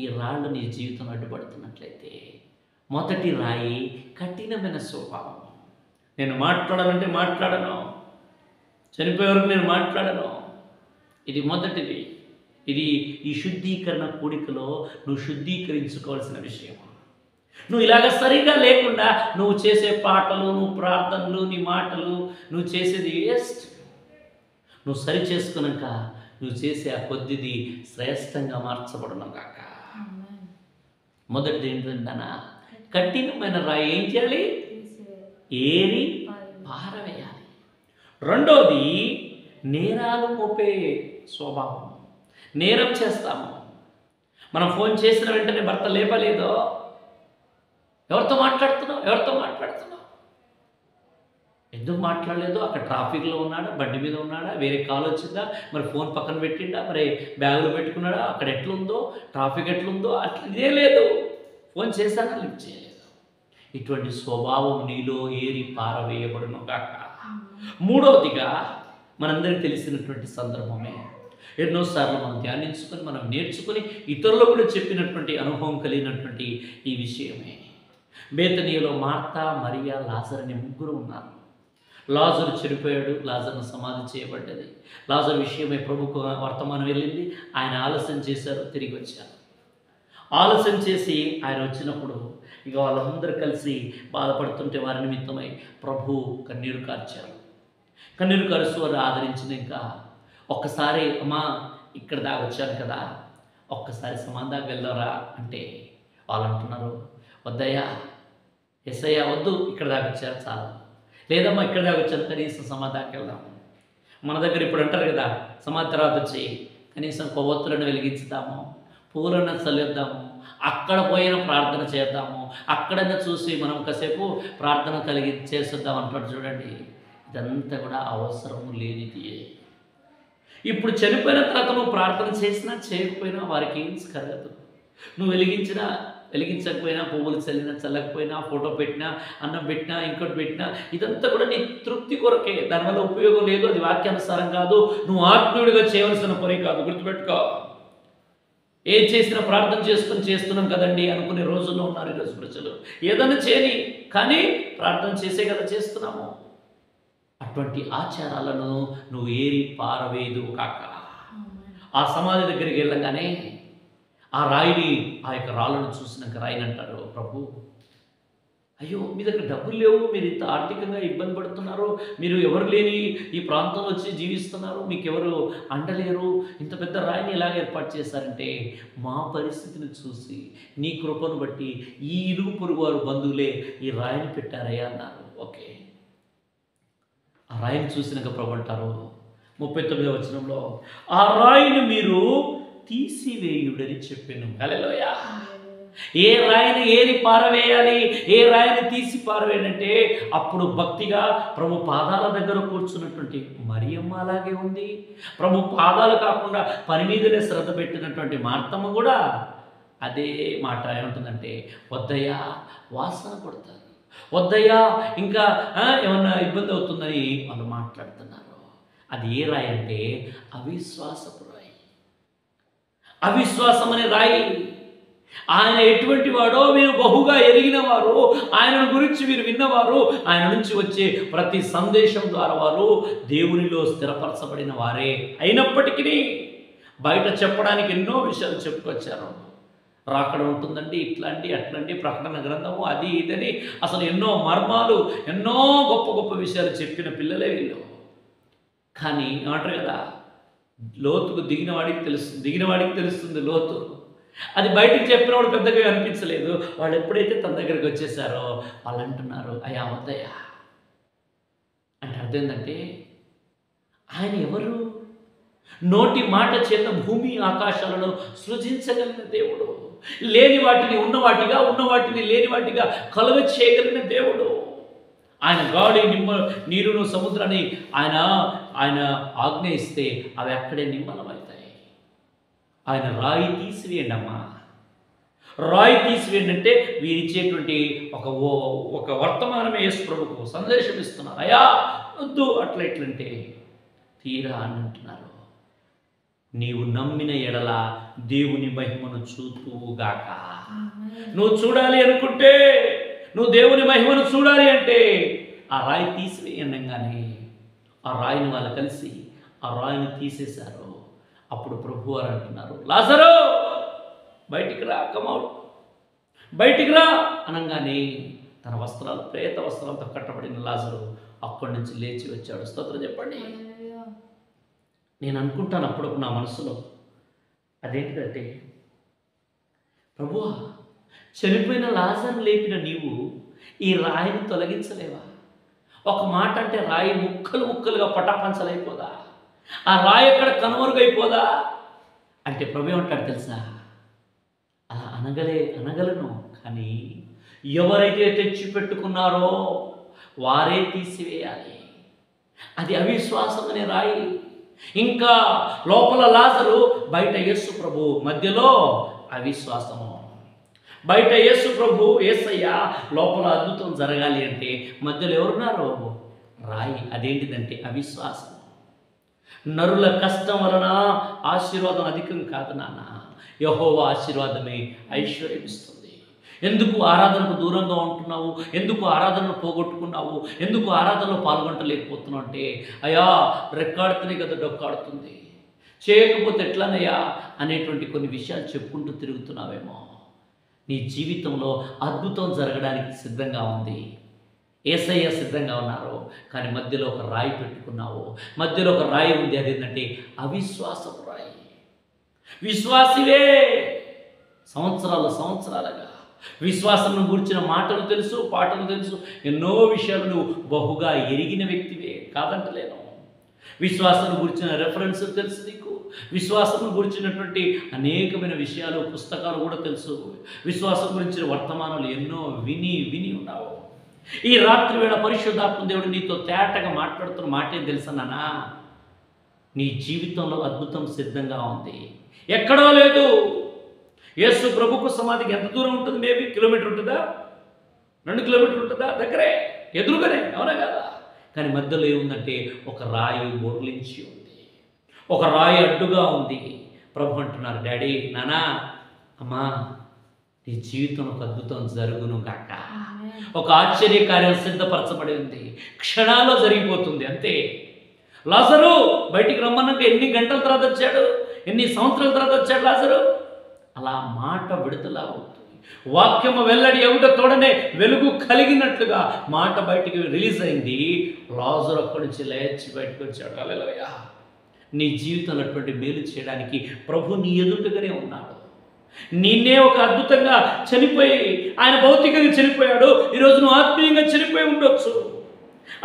ఈ రాళ్ళు నీ జీవితంలో అడ్డుపడుతున్నట్లయితే, మొదటి రాయి కఠినమైన స్వభావం. నేను మాట్లాడాలంటే మాట్లాడను, చనిపోయే వరకు నేను మాట్లాడను. ఇది మొదటిది. ఇది ఈ శుద్ధీకరణ కూడికలో నువ్వు శుద్ధీకరించుకోవాల్సిన విషయం. నువ్వు ఇలాగ సరిగా లేకుండా నువ్వు చేసే పాటలు, నువ్వు ప్రార్థనలు, నీ మాటలు, నువ్వు చేసేది వేస్ట్. నువ్వు సరి చేసుకున్నాక నువ్వు చేసే ఆ కొద్దిది శ్రేష్టంగా మార్చబడను కాక. మొదటిది ఏంటంటే కఠినమైన రాయి ఏం చేయాలి? ఏరి పారవేయాలి. రెండోది నేరాలు మోపే స్వభావం. నేరం చేస్తాము. మనం ఫోన్ చేసిన వెంటనే భర్త లేపలేదో, ఎవరితో మాట్లాడుతున్నావు? ఎందుకు మాట్లాడలేదు? అక్కడ ట్రాఫిక్లో ఉన్నాడా, బండి మీద ఉన్నాడా, వేరే కాల్ వచ్చిందా, మరి ఫోన్ పక్కన పెట్టిండా, మరి బ్యాగులో పెట్టుకున్నాడా, అక్కడ ఎట్లుందో, ట్రాఫిక్ ఎట్లుందో, అట్లా ఇదే లేదు. ఫోన్ చేశానా, లిఫ్ట్ చేయలేదు. ఇటువంటి స్వభావం నీలో ఏరి పారవేయబడును గాక. మూడవదిగా మనందరికీ తెలిసినటువంటి సందర్భమే, ఎన్నోసార్లు మనం ధ్యానించుకొని మనం నేర్చుకొని ఇతరులకు కూడా చెప్పినటువంటి అనుభవం కలిగినటువంటి ఈ విషయమే. బేతనీయలో మార్తా, మరియా, లాజరు అనే ముగ్గురు ఉన్నారు. లాజరు చనిపోయాడు, లాజరును సమాధి చేయబడ్డది. లాజరు విషయమై ప్రభుకు వర్తమానం వెళ్ళింది. ఆయన ఆలస్యం చేశారు, తిరిగి వచ్చారు. ఆలస్యం చేసి ఆయన వచ్చినప్పుడు ఇక వాళ్ళందరూ కలిసి బాధపడుతుంటే వారి నిమిత్తమై ప్రభు కన్నీరు కార్చారు. కన్నీరు కారుస్తూ వారు ఆదరించిన ఇంకా ఒక్కసారి అమ్మా ఇక్కడ దాకా వచ్చాను కదా, ఒక్కసారి సమాధానం వెళ్దారా అంటే వాళ్ళు అంటున్నారు, వద్దయ్యా ఎస్ఐయా వద్దు, ఇక్కడ దాకా వచ్చారు చాలు. లేదమ్మా ఇక్కడ దాకా వచ్చాను, కనీసం సమాధానికి వెళ్దాం. మన దగ్గర ఇప్పుడు అంటారు కదా, సమాధి తర్వాత వచ్చి కనీసం కొవ్వొత్తులను వెలిగించుదాము, పూలను చల్లిద్దాము, అక్కడ పోయిన ప్రార్థన చేద్దాము, అక్కడన్నా చూసి మనం కాసేపు ప్రార్థన కలిగి చేసేద్దాం అంటాడు చూడండి. ఇదంతా కూడా అవసరం లేనిది. ఇప్పుడు చనిపోయిన తర్వాత నువ్వు ప్రార్థన చేసినా చేయకపోయినా వారికి ఏం కలగదు. నువ్వు వెలిగించకపోయినా, పువ్వులు చల్లినా చల్లకపోయినా, ఫోటో పెట్టినా, అన్నం పెట్టినా, ఇంకోటి పెట్టినా, ఇదంతా కూడా నీ తృప్తి కొరకే. దానివల్ల ఉపయోగం లేదు. అది వాక్యానుసారం కాదు. నువ్వు ఆత్మీయుడిగా చేయవలసిన పని కాదు. గుర్తుపెట్టుకో. ఏం చేసినా ప్రార్థన చేస్తున్నాం కదండి అనుకునే రోజుల్లో ఉన్నారు ఈరోజు ప్రజలు. ఏదైనా చేయని కానీ ప్రార్థన చేసే కదా చేస్తున్నాము. అటువంటి ఆచారాలను నువ్వు ఏరి పారవేదు కాక. ఆ సమాధి దగ్గరికి వెళ్ళగానే ఆ రాయిని, ఆ యొక్క రాళ్ళను చూసినాక రాయిని అంటారు, ప్రభు అయ్యో మీ దగ్గర డబ్బులు లేవు, మీరు ఇంత ఆర్థికంగా ఇబ్బంది పడుతున్నారు, మీరు ఎవరు లేని ఈ ప్రాంతంలో వచ్చి జీవిస్తున్నారు, మీకు ఎవరు అండలేరు, ఇంత పెద్ద రాయిని ఎలాగ ఏర్పాటు చేశారంటే మా పరిస్థితిని చూసి నీ కృపను బట్టి ఈ ఇరుగు పొరుగు వారు బంధువులే ఈ రాయిని పెట్టారయ్యా అన్నారు. ఓకే, ఆ రాయిని చూసినాక ప్రభు అంటారు 39వ వచనంలో, ఆ రాయిని మీరు తీసివేయుడని చెప్పాను. హల్లెలూయా. ఏ రాయిని ఏరి పారవేయాలి, ఏ రాయిని తీసి పారవేయాలంటే అప్పుడు భక్తిగా ప్రభు పాదాల దగ్గర కూర్చున్నటువంటి మరియమ్మ అలాగే ఉంది. ప్రభు పాదాలు కాకుండా పని మీదనే శ్రద్ధ పెట్టినటువంటి మార్తమ్మ కూడా అదే మాట ఏమంటుందంటే, వద్దయ్యా వాసన కొడతారు, వద్దయ్యా ఇంకా ఏమన్నా ఇబ్బంది అవుతుందని వాళ్ళు మాట్లాడుతున్నారు. అది ఏ రాయి అంటే అవిశ్వాసపు రాయి. అవిశ్వాసం అనే రాయి. ఆయన ఎటువంటి వాడో మీరు బహుగా ఎరిగిన వారు, ఆయన గురించి మీరు విన్నవారు, ఆయన నుంచి వచ్చే ప్రతి సందేశం ద్వారా వారు దేవునిలో స్థిరపరచబడిన వారే అయినప్పటికీ బయట చెప్పడానికి ఎన్నో విషయాలు చెప్పుకొచ్చారు. రాకడ ఉంటుందండి, ఇట్లాంటి అట్లాంటి ప్రకటన గ్రంథము అది ఇదని అసలు ఎన్నో మర్మాలు, ఎన్నో గొప్ప గొప్ప విషయాలు చెప్పిన పిల్లలే వీళ్ళు. కానీ ఏమంటారు కదా, లోతుకు దిగినవాడికి తెలుస్తుంది లోతు. అది బయటికి చెప్పినవాడు పెద్దగా అనిపించలేదు. వాళ్ళు ఎప్పుడైతే తన దగ్గరికి వచ్చేసారో వాళ్ళు అంటున్నారు, అయ్యా వద్దయ్యా అంటే అర్థం ఏంటంటే ఆయన ఎవరు? నోటి మాట చేత భూమి ఆకాశాలను సృజించగలిగిన దేవుడు. లేని వాటిని ఉన్నవాటిగా, ఉన్నవాటిని లేని వాటిగా కలుగ చేయగలిగిన దేవుడు. ఆయన గాలి నీరును సముద్రాన్ని ఆయన ఆజ్ఞ ఇస్తే అవి అక్కడే నిమ్మలమవుతాయి. ఆయన రాయి తీసివేయండి అమ్మా, రాయి తీసివేయండి అంటే వీరిచ్చేటువంటి ఒక వర్తమానమే యేసు ప్రభుకు సందేశం ఇస్తున్నారు. అయ్యా వద్దు అట్లా ఎట్లంటే తీరా అని అంటున్నారు, నీవు నమ్మిన ఎడల దేవుని మహిమను చూతువుగాక. నువ్వు చూడాలి అనుకుంటే, నువ్వు దేవుని మహిమను చూడాలి అంటే ఆ రాయి తీసివేయంగానే ఆ రాయిని వాళ్ళు కలిసి ఆ రాయిని తీసేశారు. అప్పుడు ప్రభు వారు అంటున్నారు, లాజరు బయటికి రా, కమౌట్, బయటికి రా అనగానే తన వస్త్రాలు, ప్రేత వస్త్రాలతో కట్టబడిన లాజరు అక్కడి నుంచి లేచి వచ్చాడు. స్తోత్రం చెప్పండి. నేను అనుకుంటాను అప్పుడప్పుడు నా మనసులో, అదేంటంటే ప్రభువా చనిపోయిన లాజరును లేపిన నీవు ఈ రాయిని తొలగించలేవా? ఒక మాట అంటే రాయి ముక్కలు ముక్కలుగా పటాపంచలైపోదా? ఆ రాయి ఎక్కడ కనుమరుగైపోదా అంటే ప్రభు ఏమంటాడు తెలుసా, అలా అనగలను, కానీ ఎవరైతే తెచ్చిపెట్టుకున్నారో వారే తీసివేయాలి. అది అవిశ్వాసం అనే రాయి. ఇంకా లోపల లాజరు, బయట యేసు ప్రభు, మధ్యలో అవిశ్వాసము. బయట యేసు ప్రభు యేసయ్య, లోపల అద్భుతం జరగాలి అంటే మధ్యలో ఎవరున్నారు? రాయి. అదేంటిదంటే అవిశ్వాసం. నరుల కష్టం వలన ఆశీర్వాదం అధికం కాదు నాన్న. యెహోవా ఆశీర్వాదమే ఐశ్వర్యం ఇస్తుంది. ఎందుకు ఆరాధనకు దూరంగా ఉంటున్నావు? ఎందుకు ఆరాధనను పోగొట్టుకున్నావు? ఎందుకు ఆరాధనలో పాల్గొనలేకపోతున్నావు అంటే, అయ్యా రెక్కాడుతూనే కదా డొక్కాడుతుంది, చేయకపోతే ఎట్లానయ్యా అనేటువంటి కొన్ని విషయాలు చెప్పుకుంటూ తిరుగుతున్నావేమో. నీ జీవితంలో అద్భుతం జరగడానికి సిద్ధంగా ఉంది. యేసయ్య సిద్ధంగా ఉన్నారు, కానీ మధ్యలో ఒక రాయి పెట్టుకున్నావు. మధ్యలో ఒక రాయి ఉంది, అదేంటంటే అవిశ్వాసపు రాయి. విశ్వాసివే సంవత్సరాలుగా విశ్వాసం గురించిన మాటలు తెలుసు, పాటలు తెలుసు, ఎన్నో విషయాలు నువ్వు బహుగా ఎరిగిన వ్యక్తివే, కాదంటలేను. విశ్వాసం గురించిన రెఫరెన్స్ తెలుసు నీకు, విశ్వాసం గురించినటువంటి అనేకమైన విషయాలు పుస్తకాలు కూడా తెలుసు, విశ్వాసం గురించిన వర్తమానాలు ఎన్నో విని ఉన్నావు. ఈ రాత్రి వేళ పరిశుద్ధాత్మ దేవుడు నీతో తేటగా మాట్లాడుతున్న మాట ఏం తెలుసన్నానా? నీ జీవితంలో అద్భుతం సిద్ధంగా ఉంది. ఎక్కడో లేదు. యేసు ప్రభుకు సమాధికి ఎంత దూరం ఉంటుంది? మేబీ కిలోమీటర్ ఉంటుందా, 2 కిలోమీటర్లు ఉంటుందా? దగ్గరే, ఎదురుగానే, అవునా కదా? కానీ మధ్యలో ఏముందంటే ఒక రాయి బోర్లించి ఉంది, ఒక రాయి అడ్డుగా ఉంది. ప్రభు అంటున్నారు, డాడీ, నానా, అమ్మా, నీ జీవితంలో ఒక అద్భుతం జరుగును గాక. ఒక ఆశ్చర్యకార్యం సిద్ధపరచబడి ఉంది, క్షణాల్లో జరిగిపోతుంది అంతే. లాజరు బయటికి రమ్మన్నాక ఎన్ని గంటల తర్వాత వచ్చాడు, ఎన్ని సంవత్సరాల తర్వాత వచ్చాడు లాజరు? అలా మాట విడుదల అవుతుంది. వాక్యము వెల్లడి అవుట తోడనే వెలుగు కలిగినట్లుగా మాట బయటికి రిలీజ్ అయింది. లాజరు అక్కడి నుంచి లేచి బయటకు వచ్చాడు. హల్లెలూయా. నీ జీవితంలో అటువంటి మేలు చేయడానికి ప్రభు నీ ఎదుటగానే ఉన్నాడు. నిన్నే ఒక అద్భుతంగా చనిపోయి, ఆయన భౌతికంగా చనిపోయాడు, ఈరోజు నువ్వు ఆత్మీయంగా చనిపోయి ఉండొచ్చు.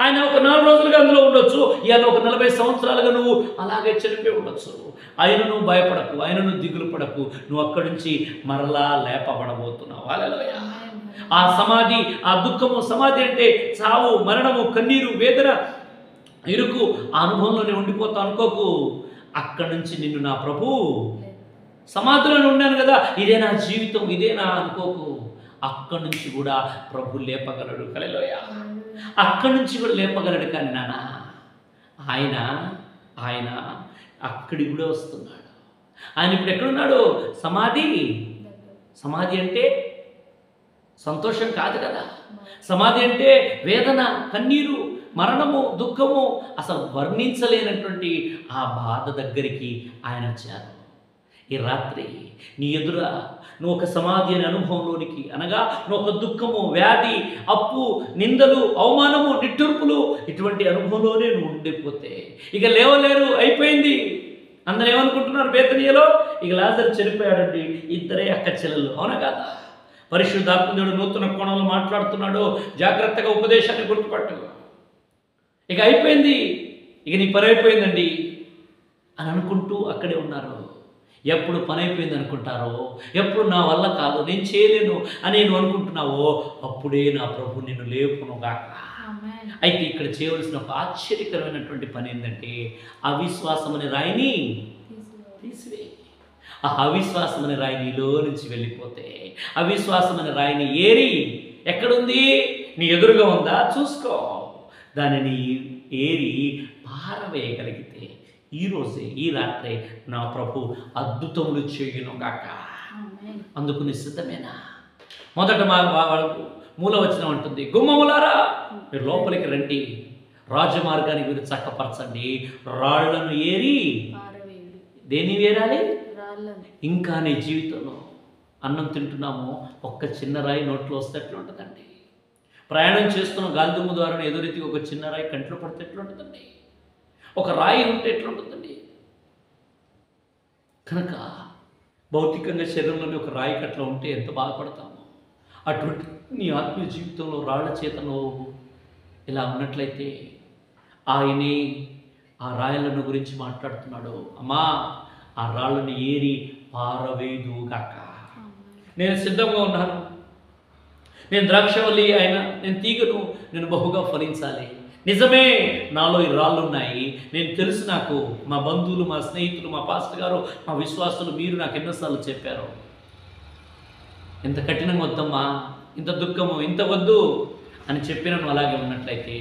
ఆయన ఒక 4 రోజులుగా అందులో ఉండొచ్చు, ఇవాళ ఒక 40 సంవత్సరాలుగా నువ్వు అలాగే చనిపోయి ఉండొచ్చు. ఆయనను భయపడకు, ఆయనను దిగులు పడకు, నువ్వు అక్కడి నుంచి మరలా లేపబడబోతున్నావు. హల్లెలూయా. ఆ సమాధి, ఆ దుఃఖము, సమాధి అంటే చావు, మరణము, కన్నీరు, వేదన, ఇరుకు, ఆ అనుభవంలోనే ఉండిపోతావు అనుకోకు. అక్కడి నుంచి నిన్ను నా ప్రభు సమాధిలోనే ఉన్నాను కదా, ఇదే నా జీవితం, ఇదేనా అనుకోకు. అక్కడి నుంచి కూడా ప్రభు లేపగలడు. హల్లెలూయా. అక్కడి నుంచి కూడా లేపగలడు. కానీ నాన్న, ఆయన అక్కడికి కూడా వస్తున్నాడు. ఆయన ఇప్పుడు ఎక్కడున్నాడు? సమాధి అంటే సంతోషం కాదు కదా. సమాధి అంటే వేదన, కన్నీరు, మరణము, దుఃఖము, అసలు వర్ణించలేనటువంటి ఆ బాధ దగ్గరికి ఆయన వచ్చారు. ఈ రాత్రి నీ ఎదుర నువ్వు ఒక సమాధి అనే అనుభవంలోనికి, అనగా నువ్వు ఒక దుఃఖము, వ్యాధి, అప్పు, నిందలు, అవమానము, నిట్టూర్పులు, ఇటువంటి అనుభవంలోనే నువ్వు ఉండిపోతే ఇక లేవలేరు, అయిపోయింది. అందరూ ఏమనుకుంటున్నారు? బేతనీయలో ఇక లాజరు చనిపోయాడండి, 2 అక్క చెల్లెలు, అవునా కాదా? పరిశుద్ధాత్ముడు నూతన కోణంలో మాట్లాడుతున్నాడు. జాగ్రత్తగా ఉపదేశాన్ని గుర్తుపట్టు. ఇక అయిపోయింది, ఇక నీ పని అయిపోయిందండి అని అనుకుంటూ అక్కడే ఉన్నారు. ఎప్పుడు పని అయిపోయింది అనుకుంటారో, ఎప్పుడు నా వల్ల కాదు, నేను చేయలేను అని నువ్వు అనుకుంటున్నావో, అప్పుడే నా ప్రభు నిన్ను లేపును గాక. అయితే ఇక్కడ చేయవలసిన ఒక ఆశ్చర్యకరమైనటువంటి పని ఏంటంటే, అవిశ్వాసం అనే రాయిని తీసివేయి. ఆ అవిశ్వాసం అనే రాయి నీలో నుంచి వెళ్ళిపోతే, అవిశ్వాసం అనే రాయిని ఏరి, ఎక్కడుంది? నీ ఎదురుగా ఉందా? చూసుకో. దానిని ఏరి పారవేయగలిగితే ఈరోజే, ఈ రాత్రే నా ప్రభు అద్భుతములు చేయును గాక. అందుకు నీ సిద్ధమేనా? మొదట మూలవచనం అంటుంది, గుమ్మములారా మీరు లోపలికి రండి, రాజమార్గానికి మీరు చక్కపరచండి, రాళ్లను ఏరి. దేన్ని వేరాలి? ఇంకా నీ జీవితంలో అన్నం తింటున్నాము, ఒక్క చిన్న రాయి నోట్లో వస్తే ఎట్లా ఉంటుందండి? ప్రయాణం చేస్తున్న గాలిదుమ్ము ద్వారా ఏదో రీతికి ఒక చిన్న రాయి కంట్లో పడితే ఎట్లా ఉంటుందండి? ఒక రాయి ఉంటే ఎట్లుంటుందండి? కనుక భౌతికంగా శరీరంలోని ఒక రాయి కట్లా ఉంటే ఎంత బాధపడతామో, అటువంటి నీ ఆత్మీయ జీవితంలో రాళ్ల చేతలో ఇలా ఉన్నట్లయితే ఆయనే ఆ రాయలను గురించి మాట్లాడుతున్నాడు. అమ్మా, ఆ రాళ్ళని ఏరి పారవేదు గాక. నేను సిద్ధంగా ఉన్నాను, నేను ద్రాక్షవల్లి, నేను తీగను, నేను బహుగా ఫలించాలి. నిజమే, నాలో ఈ రాళ్ళు ఉన్నాయి, నేను తెలుసు. నాకు మా బంధువులు, మా స్నేహితులు, మా పాస్టర్ గారు, మా విశ్వాసులు, మీరు నాకు ఎన్నోసార్లు చెప్పారు, ఇంత కఠినంగా వద్దమ్మా, ఇంత దుఃఖము, ఇంత వద్దు అని చెప్పిన నువ్వు అలాగే ఉన్నట్లయితే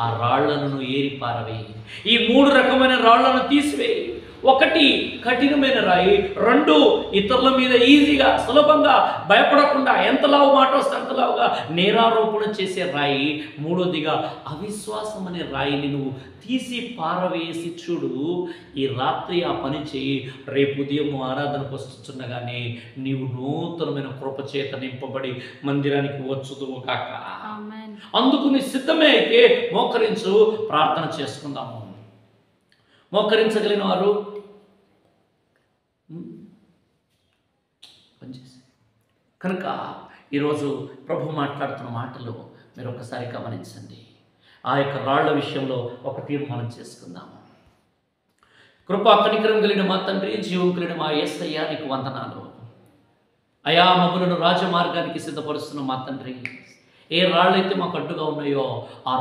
ఆ రాళ్లను ఏరి పారవేయి. ఈ 3 రకమైన రాళ్లను తీసివేయి. 1 కఠినమైన రాయి, 2 ఇతరుల మీద ఈజీగా సులభంగా భయపడకుండా ఎంత లావు మాట వస్తే అంతలావుగా నేరారోపణ చేసే రాయి, 3వదిగా అవిశ్వాసం అనే రాయిని నువ్వు తీసి పారవేసి చూడు. ఈ రాత్రి ఆ పని చేయి. రేపు ఉదయం ఆరాధనకు వస్తుండగానే నీవు నూతనమైన కృపచేత నింపబడి మందిరానికి వచ్చుదువు కాక. అందుకు నీ సిద్ధమే అయితే మోకరించు, ప్రార్థన చేసుకుందాము. మోకరించగలిగిన వారు పనిచేసి కనుక ఈరోజు ప్రభు మాట్లాడుతున్న మాటలు మీరు ఒకసారి గమనించండి. ఆ యొక్క రాళ్ల విషయంలో ఒక తీర్మానం చేసుకుందాము. కృపా కనికరం కలిగిన మా తండ్రి, జీవం కలిగిన మా యేసయ్యా నీకు వందనాలు. అయా మమ్ములను రాజమార్గానికి సిద్ధపరుస్తున్న మా తండ్రి, ఏ రాళ్ళైతే మాకు అడ్డుగా ఉన్నాయో ఆ